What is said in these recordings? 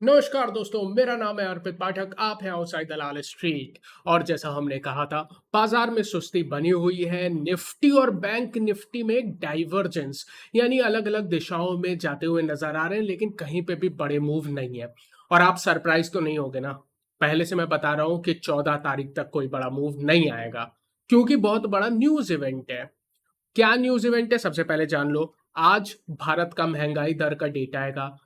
नमस्कार दोस्तों, मेरा नाम है अर्पित पाठक। आप हैं आउटसाइड दलाल स्ट्रीट। और जैसा हमने कहा था, बाजार में सुस्ती बनी हुई है। निफ्टी और बैंक निफ्टी में एक डाइवर्जेंस यानी अलग अलग दिशाओं में जाते हुए नजर आ रहे हैं, लेकिन कहीं पे भी बड़े मूव नहीं है। और आप सरप्राइज तो नहीं होगे ना, पहले से मैं बता रहा हूं कि 14 तारीख तक कोई बड़ा मूव नहीं आएगा, क्योंकि बहुत बड़ा न्यूज इवेंट है। क्या न्यूज इवेंट है, सबसे पहले जान लो। आज भारत का महंगाई दर का डेटा आएगा।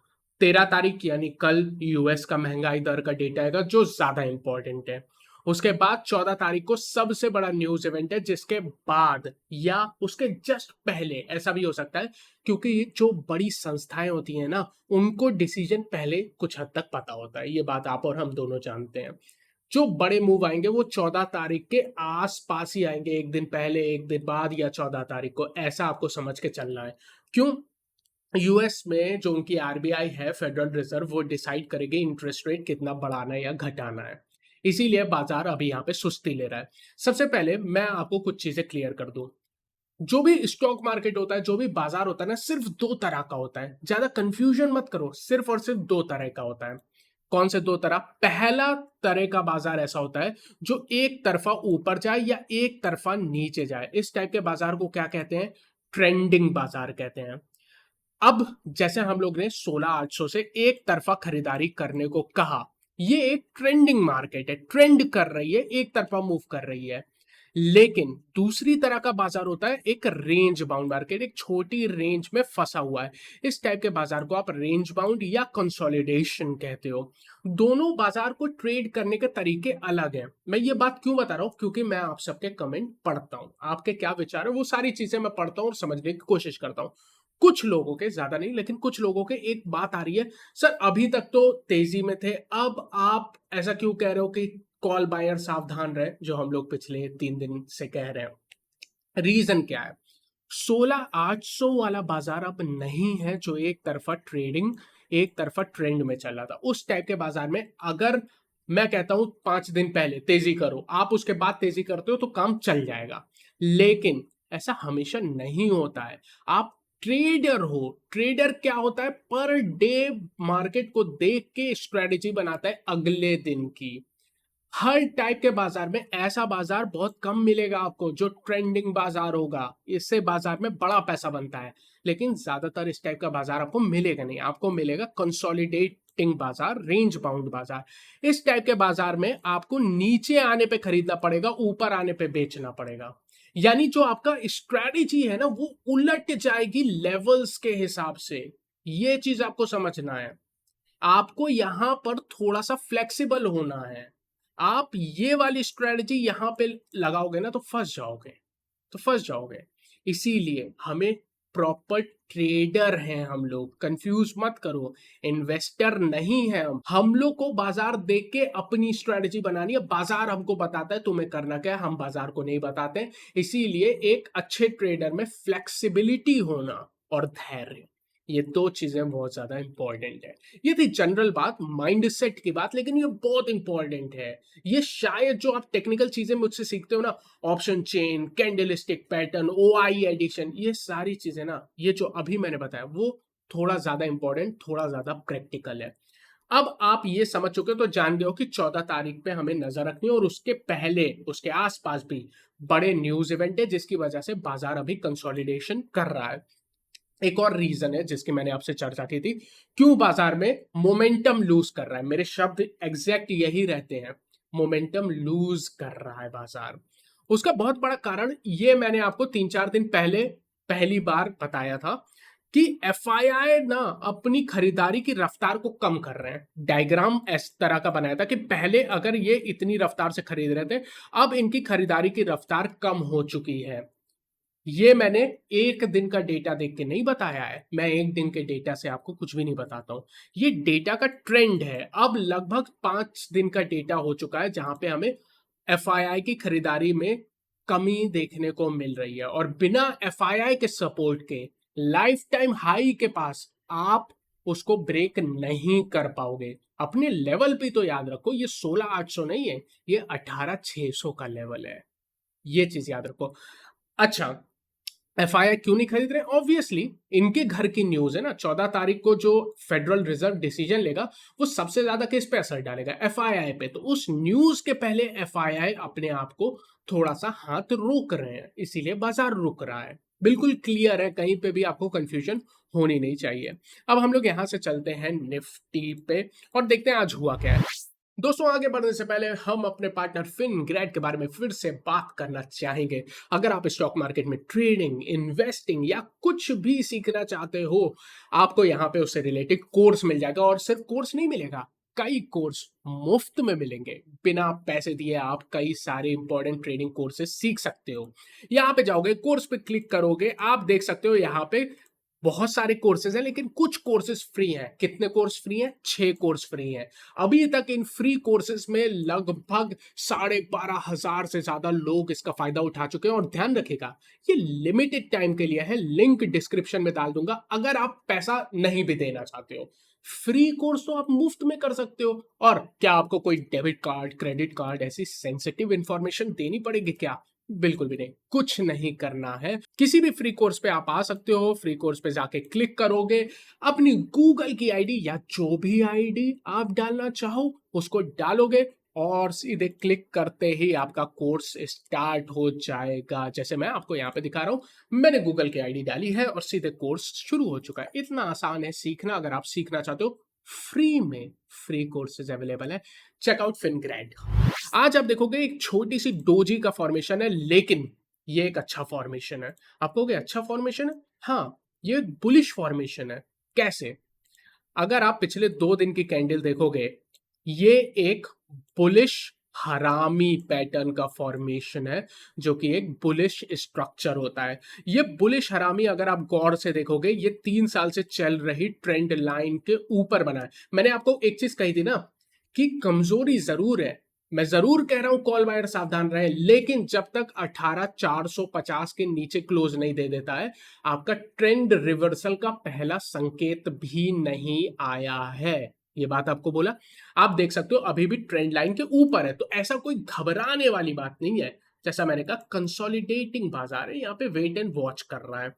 13 तारीख यानी कल यूएस का महंगाई दर का डेटा आएगा, जो ज्यादा इंपॉर्टेंट है। उसके बाद 14 तारीख को सबसे बड़ा न्यूज इवेंट है, जिसके बाद या उसके जस्ट पहले ऐसा भी हो सकता है, क्योंकि ये जो बड़ी संस्थाएं होती हैं ना, उनको डिसीजन पहले कुछ हद तक पता होता है। ये बात आप और हम दोनों जानते हैं। जो बड़े मूव आएंगे वो 14 तारीख के आसपास ही आएंगे, एक दिन पहले, एक दिन बाद, या 14 तारीख को। ऐसा आपको समझ के चलना है। क्यों? यूएस में जो उनकी आरबीआई है, फेडरल रिजर्व, वो डिसाइड करेगी इंटरेस्ट रेट कितना बढ़ाना है या घटाना है। इसीलिए बाजार अभी यहाँ पे सुस्ती ले रहा है। सबसे पहले मैं आपको कुछ चीजें क्लियर कर दूं। जो भी स्टॉक मार्केट होता है, जो भी बाजार होता है ना, सिर्फ दो तरह का होता है। ज्यादा कंफ्यूजन मत करो, सिर्फ और सिर्फ दो तरह का होता है। कौन से दो तरह? पहला तरह का बाजार ऐसा होता है जो एक तरफा ऊपर जाए या एक तरफा नीचे जाए। इस टाइप के बाजार को क्या कहते हैं? ट्रेंडिंग बाजार कहते हैं। अब जैसे हम लोग ने 16,800 से एक तरफा खरीदारी करने को कहा, ये एक ट्रेंडिंग मार्केट है, ट्रेंड कर रही है, एक तरफा मूव कर रही है। लेकिन दूसरी तरह का बाजार होता है एक रेंज बाउंड मार्केट, एक छोटी रेंज में फंसा हुआ है। इस टाइप के बाजार को आप रेंज बाउंड या कंसोलिडेशन कहते हो। दोनों बाजार को ट्रेड करने के तरीके अलग हैं। मैं ये बात क्यों बता रहा हूं? क्योंकि मैं आप सबके कमेंट पढ़ता हूं, आपके क्या विचार है वो सारी चीजें मैं पढ़ता हूं और समझने की कोशिश करता हूं। कुछ लोगों के, ज्यादा नहीं लेकिन कुछ लोगों के, एक बात आ रही है, सर अभी तक तो तेजी में थे, अब आप ऐसा क्यों कह रहे हो कि कॉल बायर सावधान रहे, जो हम लोग पिछले 3 दिन से कह रहे हैं। रीजन क्या है? 16,800 वाला बाजार अब नहीं है जो एक तरफा ट्रेडिंग, एक तरफा ट्रेंड में चला था। उस टाइप के बाजार में अगर मैं कहता हूं 5 दिन पहले तेजी करो, आप उसके बाद तेजी करते हो तो काम चल जाएगा। लेकिन ऐसा हमेशा नहीं होता है। आप ट्रेडर हो। ट्रेडर क्या होता है? पर डे मार्केट को देख के स्ट्रेटेजी बनाता है अगले दिन की। हर टाइप के बाजार में ऐसा बाजार बहुत कम मिलेगा आपको जो ट्रेंडिंग बाजार होगा। इससे बाजार में बड़ा पैसा बनता है, लेकिन ज्यादातर इस टाइप का बाजार आपको मिलेगा नहीं। आपको मिलेगा कंसोलिडेटिंग बाजार, रेंज बाउंड बाजार। इस टाइप के बाजार में आपको नीचे आने पे खरीदना पड़ेगा, ऊपर आने पे बेचना पड़ेगा। यानी जो आपका स्ट्रेटेजी है ना, वो उलट जाएगी लेवल्स के हिसाब से। ये चीज आपको समझना है। आपको यहां पर थोड़ा सा फ्लेक्सिबल होना है। आप ये वाली स्ट्रेटजी यहां पे लगाओगे ना तो फंस जाओगे, तो फंस जाओगे। इसीलिए हमें प्रॉपर ट्रेडर हैं हम लोग, कंफ्यूज मत करो। इन्वेस्टर नहीं है हम लोग को बाजार देख के अपनी स्ट्रेटजी बनानी है। बाजार हमको बताता है तुम्हें करना क्या है, हम बाजार को नहीं बताते हैं। इसीलिए एक अच्छे ट्रेडर में फ्लेक्सिबिलिटी होना और धैर्य, ये दो चीजें बहुत ज्यादा इंपॉर्टेंट है। ये थी जनरल बात, माइंडसेट की बात, लेकिन ये बहुत इंपॉर्टेंट है। ये शायद जो आप टेक्निकल चीजें मुझसे सीखते हो ना, option chain, candlestick pattern, OI addition, ये सारी चीजें ना, ये जो अभी मैंने बताया वो थोड़ा ज्यादा इंपॉर्टेंट, थोड़ा ज्यादा प्रैक्टिकल है। अब आप ये समझ चुके हो तो जान गए हो कि 14 तारीख पे हमें नजर रखनी है, और उसके पहले, उसके आसपास भी बड़े न्यूज इवेंट है, जिसकी वजह से बाजार अभी कंसोलिडेशन कर रहा है। एक और रीजन है जिसकी मैंने आपसे चर्चा की थी, क्यों बाजार में मोमेंटम लूज कर रहा है। मेरे शब्द एग्जैक्ट यही रहते हैं, मोमेंटम लूज कर रहा है बाजार। उसका बहुत बड़ा कारण ये मैंने आपको 3-4 दिन पहले पहली बार बताया था कि एफआईआई ना अपनी खरीदारी की रफ्तार को कम कर रहे हैं। डायग्राम इस तरह का बनाया था कि पहले अगर ये इतनी रफ्तार से खरीद रहे थे, अब इनकी खरीदारी की रफ्तार कम हो चुकी है। ये मैंने एक दिन का डेटा देख के नहीं बताया है, मैं एक दिन के डेटा से आपको कुछ भी नहीं बताता हूं। ये डेटा का ट्रेंड है। अब लगभग 5 दिन का डेटा हो चुका है जहां पे हमें एफआईआई की खरीदारी में कमी देखने को मिल रही है, और बिना एफआईआई के सपोर्ट के लाइफ टाइम हाई के पास आप उसको ब्रेक नहीं कर पाओगे। अपने लेवल पे तो याद रखो, ये 16,800 नहीं है, ये 18,600 का लेवल है। ये चीज याद रखो। अच्छा, एफआईआई क्यों नहीं खरीद रहे? ऑब्वियसली इनके घर की न्यूज है ना। 14 तारीख को जो फेडरल रिजर्व डिसीजन लेगा वो सबसे ज्यादा किस पे असर डालेगा? एफआईआई पे। तो उस न्यूज के पहले एफआईआई अपने आप को थोड़ा सा हाथ रोक रहे हैं, इसीलिए बाजार रुक रहा है। बिल्कुल क्लियर है, कहीं पे भी आपको कंफ्यूजन होनी नहीं चाहिए। अब हम लोग यहां से चलते हैं निफ्टी पे और देखते हैं आज हुआ क्या है। दोस्तों, आगे बढ़ने से पहले हम अपने पार्टनर फिनग्रेड के बारे में फिर से बात करना चाहेंगे। अगर आप स्टॉक मार्केट में ट्रेडिंग, इन्वेस्टिंग या कुछ भी सीखना चाहते हो, आपको यहाँ पे उससे रिलेटेड कोर्स मिल जाएगा। और सिर्फ कोर्स नहीं मिलेगा, कई कोर्स मुफ्त में मिलेंगे। बिना पैसे दिए आप कई सारे इंपॉर्टेंट ट्रेडिंग कोर्सेज सीख सकते हो। यहाँ पे जाओगे, कोर्स पे क्लिक करोगे, आप देख सकते हो यहाँ पे बहुत सारे कोर्सेज हैं, लेकिन कुछ कोर्सेज फ्री हैं। कितने कोर्स फ्री हैं? 6 कोर्स फ्री हैं। अभी तक इन फ्री कोर्सेज में लगभग 12,500 से ज्यादा लोग इसका फायदा उठा चुके हैं। और ध्यान रखिएगा, ये लिमिटेड टाइम के लिए है। लिंक डिस्क्रिप्शन में डाल दूंगा अगर आप पैसा नहीं भी देना चाहते हो। फ्री कोर्स तो आप मुफ्त में कर सकते हो। और क्या आपको कोई डेबिट कार्ड, क्रेडिट कार्ड, ऐसी सेंसिटिव इंफॉर्मेशन देनी पड़ेगी क्या? बिल्कुल भी नहीं, कुछ नहीं करना है। किसी भी फ्री कोर्स पे आप आ सकते हो। फ्री कोर्स पे जाके क्लिक करोगे, अपनी गूगल की आईडी या जो भी आईडी आप डालना चाहो उसको डालोगे और सीधे क्लिक करते ही आपका कोर्स स्टार्ट हो जाएगा। जैसे मैं आपको यहाँ पे दिखा रहा हूँ, मैंने गूगल की आईडी डाली है और सीधे कोर्स शुरू हो चुका है। इतना आसान है सीखना। अगर आप सीखना चाहते हो, फ्री में फ्री कोर्सेज अवेलेबल है। चेकआउट फिनग्रैड। आज आप देखोगे एक छोटी सी डोजी का फॉर्मेशन है, लेकिन ये एक अच्छा फॉर्मेशन है। आप कहोगे अच्छा फॉर्मेशन है? हाँ, ये एक बुलिश फॉर्मेशन है। कैसे? अगर आप पिछले 2 दिन की कैंडल देखोगे, ये एक बुलिश हरामी पैटर्न का फॉर्मेशन है, जो कि एक बुलिश स्ट्रक्चर होता है। ये बुलिश हरामी अगर आप गौर से देखोगे, ये 3 साल से चल रही ट्रेंड लाइन के ऊपर बना है। मैंने आपको एक चीज कही थी ना कि कमजोरी जरूर है। मैं जरूर कह रहा हूं कॉल बायर सावधान रहे, लेकिन जब तक 18,450 के नीचे क्लोज नहीं दे देता है, आपका ट्रेंड रिवर्सल का पहला संकेत भी नहीं आया है। ये बात आपको बोला। आप देख सकते हो अभी भी ट्रेंड लाइन के ऊपर है, तो ऐसा कोई घबराने वाली बात नहीं है। जैसा मैंने कहा, कंसोलिडेटिंग बाजार है, यहाँ पे वेट एंड वॉच कर रहा है।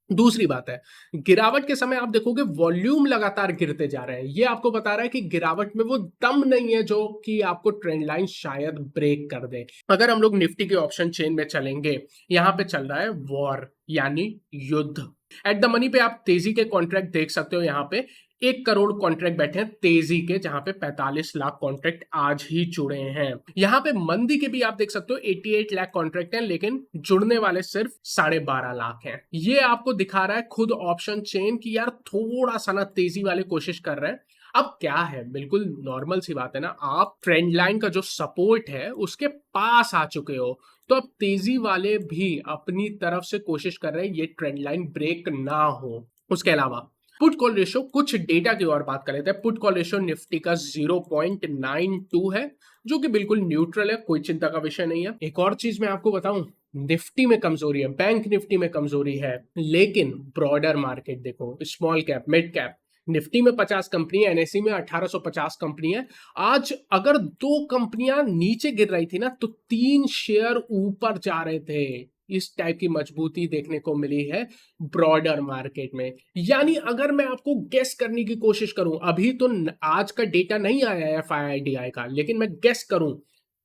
दूसरी बात है, गिरावट के समय आप देखोगे वॉल्यूम लगातार गिरते जा रहे हैं। ये आपको बता रहा है कि गिरावट में वो दम नहीं है जो कि आपको ट्रेंड लाइन शायद ब्रेक कर दे। अगर हम लोग निफ्टी के ऑप्शन चेन में चलेंगे, यहां पे चल रहा है वॉर, यानी युद्ध। एट द मनी पे आप तेजी के कॉन्ट्रैक्ट देख सकते हो। यहाँ पे 1 करोड़ कॉन्ट्रैक्ट बैठे हैं तेजी के, जहां पे 45 लाख कॉन्ट्रैक्ट आज ही जुड़े हैं। यहाँ पे मंदी के भी आप देख सकते हो 88 लाख कॉन्ट्रैक्ट हैं, लेकिन जुड़ने वाले सिर्फ 12.5 लाख हैं। ये आपको दिखा रहा है खुद ऑप्शन चेन की यार थोड़ा सा ना तेजी वाले कोशिश कर रहे हैं। अब क्या है, बिल्कुल नॉर्मल सी बात है ना, आप ट्रेंड लाइन का जो सपोर्ट है उसके पास आ चुके हो, तो अब तेजी वाले भी अपनी तरफ से कोशिश कर रहे हैं ये ट्रेंड लाइन ब्रेक ना हो। उसके अलावा पुट कॉल रेशो, कुछ डेटा की और बात कर लेते हैं। पुट कॉल रेशो निफ्टी का 0.92 है, जो कि बिल्कुल न्यूट्रल है, कोई चिंता का विषय नहीं है। एक और चीज मैं आपको बताऊं, निफ्टी में कमजोरी है, बैंक निफ्टी में कमजोरी है, लेकिन ब्रॉडर मार्केट देखो, small cap, mid cap, Nifty में 50 कंपनी है, एनएसई में 1850 कंपनी है। आज अगर 2 कंपनियां नीचे गिर रही थी ना, तो 3 शेयर ऊपर जा रहे थे। इस टाइप की मजबूती देखने को मिली है ब्रॉडर मार्केट में। यानी अगर मैं आपको गेस करने की कोशिश करूं, अभी तो आज का डेटा नहीं आया है एफआईआई का, लेकिन मैं गेस करूं,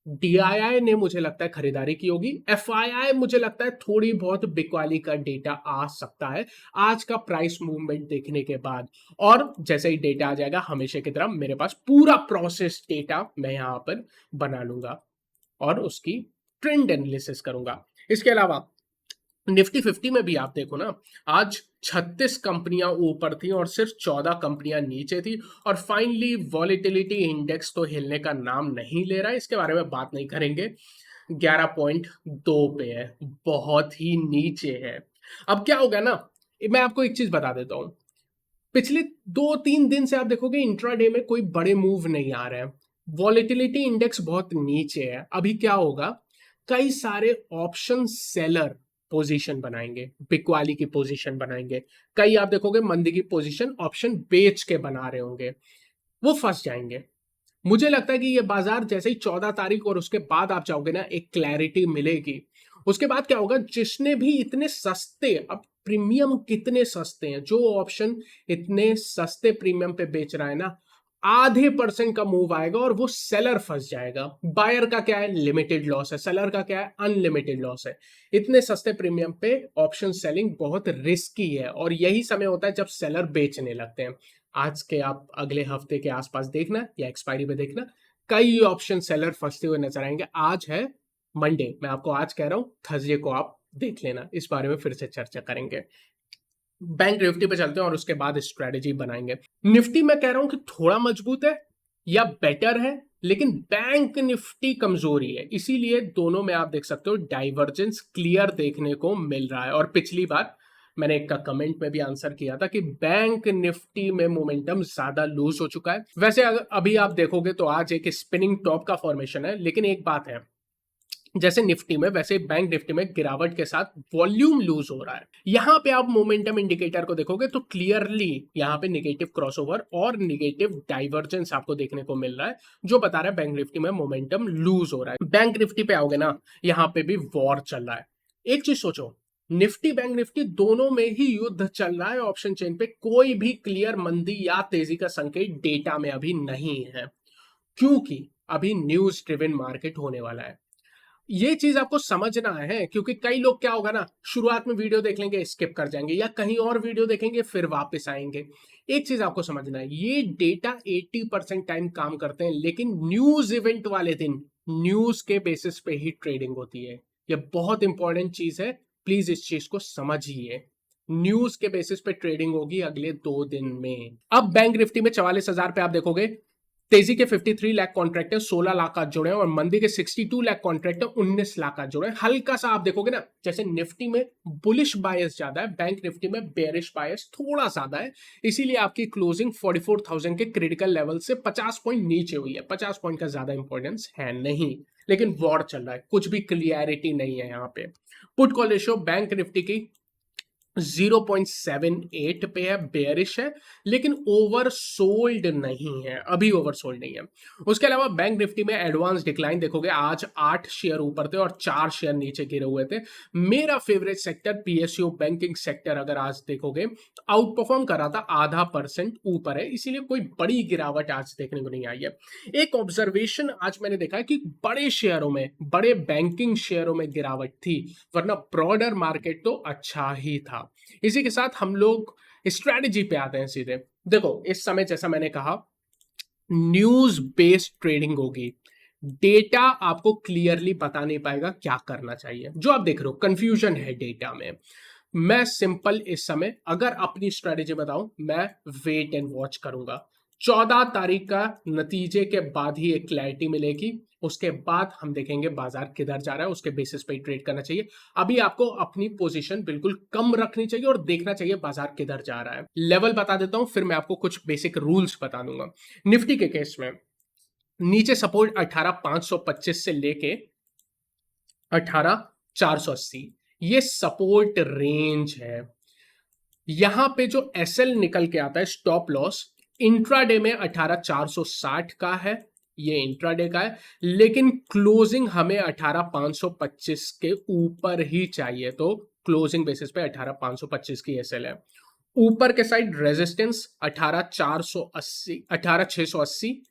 डीआईआई ने मुझे लगता है खरीदारी की होगी। एफआईआई मुझे लगता है थोड़ी बहुत बिकवाली का डेटा आ सकता है आज का प्राइस मूवमेंट देखने के बाद। और जैसे ही डेटा आ जाएगा, हमेशा की तरह मेरे पास पूरा प्रोसेस डेटा मैं यहां पर बना लूंगा और उसकी ट्रेंड एनालिसिस करूंगा। इसके अलावा निफ्टी 50 में भी आप देखो ना, आज 36 कंपनियां ऊपर थी और सिर्फ 14 कंपनियां नीचे थी। और फाइनली वॉलेटिलिटी इंडेक्स तो हिलने का नाम नहीं ले रहा है, इसके बारे में बात नहीं करेंगे। 11.2 पे है, बहुत ही नीचे है। अब क्या हो गया ना, मैं आपको एक चीज बता देता हूं। पिछले 2-3 दिन से आप देखोगे इंट्राडे में कोई बड़े मूव नहीं आ रहे हैं। वॉलेटिलिटी इंडेक्स बहुत नीचे है। अभी क्या होगा, कई सारे ऑप्शन सेलर पोजीशन बनाएंगे, बिकवाली की पोजीशन बनाएंगे। कई आप देखोगे मंदी की पोजीशन ऑप्शन बेच के बना रहे होंगे, वो फंस जाएंगे। मुझे लगता है कि ये बाजार जैसे ही 14 तारीख और उसके बाद आप जाओगे ना, एक क्लैरिटी मिलेगी। उसके बाद क्या होगा, जिसने भी इतने सस्ते, अब प्रीमियम कितने सस्ते हैं, जो ऑप्शन इतने सस्ते प्रीमियम पे बेच रहा है ना, आधे % का मूव आएगा और वो सेलर फंस जाएगा। बायर का क्या है, लिमिटेड लॉस है, सेलर का क्या है, अनलिमिटेड लॉस है। इतने सस्ते प्रीमियम पे ऑप्शन सेलिंग बहुत रिस्की है और यही समय होता है जब सेलर बेचने लगते हैं। आज के आप अगले हफ्ते के आसपास देखना या एक्सपायरी पे देखना, कई ऑप्शन सेलर फंसते हुए नजर आएंगे। आज है मंडे, मैं आपको आज कह रहा हूं, थर्सडे को आप देख लेना, इस बारे में फिर से चर्चा करेंगे। बैंक निफ्टी पे चलते हैं और उसके बाद स्ट्रेटेजी बनाएंगे। निफ्टी मैं कह रहा हूं कि थोड़ा मजबूत है या बेटर है, लेकिन बैंक निफ्टी कमजोरी है, इसीलिए दोनों में आप देख सकते हो डाइवर्जेंस क्लियर देखने को मिल रहा है। और पिछली बार मैंने एक का कमेंट में भी आंसर किया था कि बैंक निफ्टी में मोमेंटम ज्यादा लूज हो चुका है। वैसे अगर अभी आप देखोगे तो आज एक स्पिनिंग टॉप का फॉर्मेशन है, लेकिन एक बात है, जैसे निफ्टी में वैसे बैंक निफ्टी में गिरावट के साथ वॉल्यूम लूज हो रहा है। यहां पे आप मोमेंटम इंडिकेटर को देखोगे तो क्लियरली यहां पे नेगेटिव क्रॉसओवर और नेगेटिव डाइवर्जेंस आपको देखने को मिल रहा है, जो बता रहा है बैंक निफ्टी में मोमेंटम लूज हो रहा है। बैंक निफ्टी पे आओगे ना, यहां पे भी वॉर चल रहा है। एक चीज सोचो, निफ्टी बैंक निफ्टी दोनों में ही युद्ध चल रहा है ऑप्शन चेन पे, कोई भी क्लियर मंदी या तेजी का संकेत डेटा में अभी नहीं है, क्योंकि अभी न्यूज ड्रिवन मार्केट होने वाला है। ये चीज आपको समझना है, क्योंकि कई लोग क्या होगा ना, शुरुआत में वीडियो देख लेंगे, स्किप कर जाएंगे या कहीं और वीडियो देखेंगे फिर वापस आएंगे। एक चीज आपको समझना है, ये डेटा 80% टाइम काम करते हैं, लेकिन न्यूज इवेंट वाले दिन न्यूज के बेसिस पे ही ट्रेडिंग होती है। ये बहुत इंपॉर्टेंट चीज है, प्लीज इस चीज को समझिए। न्यूज के बेसिस पे ट्रेडिंग होगी अगले 2 दिन में। अब बैंक निफ्टी में 44,000 पे आप देखोगे तेजी के 53 लाख कॉन्ट्रैक्ट है, 16 लाख आज जुड़े हैं, और मंदी के 62 लाख कॉन्ट्रैक्ट है, 19 लाख आज जुड़े हैं। हल्का सा आप देखोगे ना, जैसे निफ्टी में बुलिश बायस ज्यादा है, बैंक निफ्टी में बेरिश बायस थोड़ा ज्यादा है, इसीलिए आपकी क्लोजिंग 44,000 के क्रिटिकल लेवल से 50 पॉइंट नीचे हुई है। 50 पॉइंट का ज्यादा इंपॉर्टेंस है नहीं, लेकिन वॉर चल रहा है, कुछ भी क्लियरिटी नहीं है यहाँ पे। Put call ratio bank Nifty की 0.78 पे है, बेयरिश है, लेकिन ओवर सोल्ड नहीं है, अभी ओवर सोल्ड नहीं है। उसके अलावा बैंक निफ्टी में एडवांस डिक्लाइन देखोगे, आज 8 शेयर ऊपर थे और 4 शेयर नीचे गिरे हुए थे। मेरा favourite sector PSU banking sector, अगर आज देखोगे आउट परफॉर्म करा था, ½ % ऊपर है, इसीलिए कोई बड़ी गिरावट आज देखने को नहीं आई है। एक ऑब्जर्वेशन आज मैंने देखा है कि बड़े शेयरों में, बड़े बैंकिंग शेयरों में गिरावट थी, वरना ब्रॉडर मार्केट तो अच्छा ही था। इसी के साथ हम लोग स्ट्रेटजी पे आते हैं सीधे। देखो इस समय जैसा मैंने कहा, न्यूज बेस्ड ट्रेडिंग होगी, डेटा आपको क्लियरली बता नहीं पाएगा क्या करना चाहिए। जो आप देख रहे हो कंफ्यूजन है डेटा में। मैं सिंपल इस समय अगर अपनी स्ट्रेटेजी बताऊं, मैं वेट एंड वॉच करूंगा। 14 तारीख का नतीजे के बाद ही एक क्लैरिटी मिलेगी, उसके बाद हम देखेंगे बाजार किधर जा रहा है, उसके बेसिस पे ट्रेड करना चाहिए। अभी आपको अपनी पोजीशन बिल्कुल कम रखनी चाहिए और देखना चाहिए बाजार किधर जा रहा है। लेवल बता देता हूं, फिर मैं आपको कुछ बेसिक रूल्स बता दूंगा। निफ्टी के केस में नीचे सपोर्ट 18,525 से लेके 18,480, ये सपोर्ट रेंज है। यहां पे जो एसएल निकल के आता है, स्टॉप लॉस, इंट्राडे में 18,460 का है, ये इंट्राडे का है, लेकिन क्लोजिंग हमें 18,525 के ऊपर ही चाहिए, तो क्लोजिंग बेसिस पे 18,525 की एसएल है। ऊपर के साइड रेजिस्टेंस 18,480, 18,680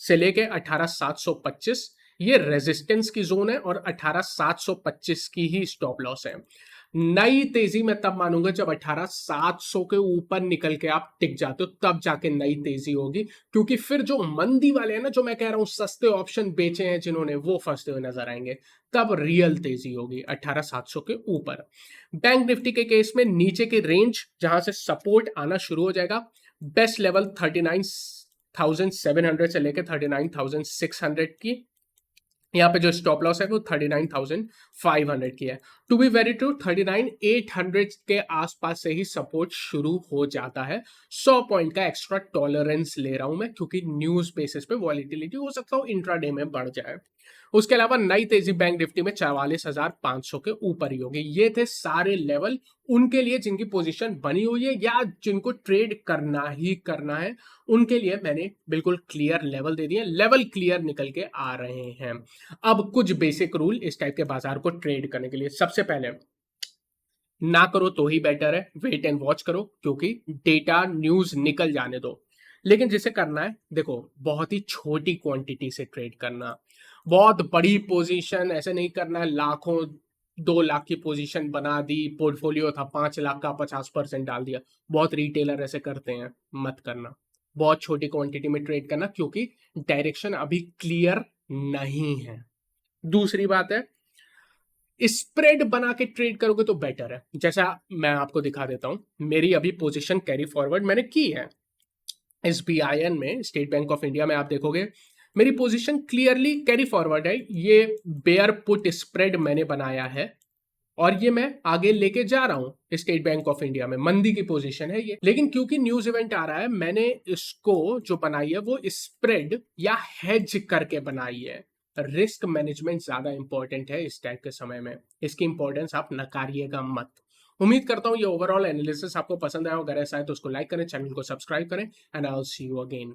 से लेके 18,725, ये रेजिस्टेंस की जोन है, और 18,725 की ही स्टॉप लॉस है। नई तेजी में तब मानूंगा जब 18,700 के ऊपर निकल के आप टिक जाते हो, तब जाके नई तेजी होगी, क्योंकि फिर जो मंदी वाले हैं ना, जो मैं कह रहा हूं सस्ते ऑप्शन बेचे हैं जिन्होंने, वो फंसते हुए नजर आएंगे, तब रियल तेजी होगी 18,700 के ऊपर। बैंक निफ्टी के केस में नीचे के रेंज जहां से सपोर्ट आना शुरू हो जाएगा, बेस्ट लेवल 39,700 से लेकर 39,600 की, यहाँ पे जो स्टॉप लॉस है वो 39,500 की है। टू बी वेरी ट्रू 39,800 के आसपास से ही सपोर्ट शुरू हो जाता है। 100 पॉइंट का एक्स्ट्रा टॉलरेंस ले रहा हूं मैं, क्योंकि न्यूज बेसिस पे वॉलिटिलिटी हो सकता हो इंट्राडे में बढ़ जाए। उसके अलावा नई तेजी बैंक निफ्टी में 44,500 के ऊपर ही होगी। ये थे सारे लेवल उनके लिए जिनकी पोजीशन बनी हुई है या जिनको ट्रेड करना ही करना है। उनके लिए मैंने बिल्कुल क्लियर लेवल दे दिए, लेवल क्लियर निकल के आ रहे हैं। अब कुछ बेसिक रूल इस टाइप के बाजार को ट्रेड करने के लिए। सबसे पहले, ना करो तो ही बेटर है, वेट एंड वॉच करो, क्योंकि डेटा न्यूज निकल जाने दो। लेकिन जिसे करना है, देखो बहुत ही छोटी क्वांटिटी से ट्रेड करना, बहुत बड़ी पोजीशन ऐसे नहीं करना है। लाखों 2 लाख की पोजीशन बना दी, पोर्टफोलियो था 5 लाख का, 50% डाल दिया। बहुत रिटेलर ऐसे करते हैं, मत करना। बहुत छोटी क्वांटिटी में ट्रेड करना, क्योंकि डायरेक्शन अभी क्लियर नहीं है। दूसरी बात है, स्प्रेड बना के ट्रेड करोगे तो बेटर है। जैसा मैं आपको दिखा देता हूं, मेरी अभी पोजीशन कैरी फॉरवर्ड मैंने की है SBIN में, स्टेट बैंक ऑफ इंडिया में। आप देखोगे मेरी पोजीशन क्लियरली कैरी फॉरवर्ड है। ये बेयर पुट स्प्रेड मैंने बनाया है और ये मैं आगे लेके जा रहा हूं स्टेट बैंक ऑफ इंडिया में। मंदी की पोजीशन है ये, लेकिन क्योंकि न्यूज इवेंट आ रहा है, मैंने इसको जो बनाई है वो स्प्रेड या हेज करके बनाई है। रिस्क मैनेजमेंट ज्यादा इंपॉर्टेंट है इस टाइप के समय में, इसकी इंपॉर्टेंस आप नकारिएगा मत। उम्मीद करता हूं ये ओवरऑल एनालिसिस आपको पसंद आया। अगर ऐसा है तो उसको लाइक करें, चैनल को सब्सक्राइब करें, and I will see you again.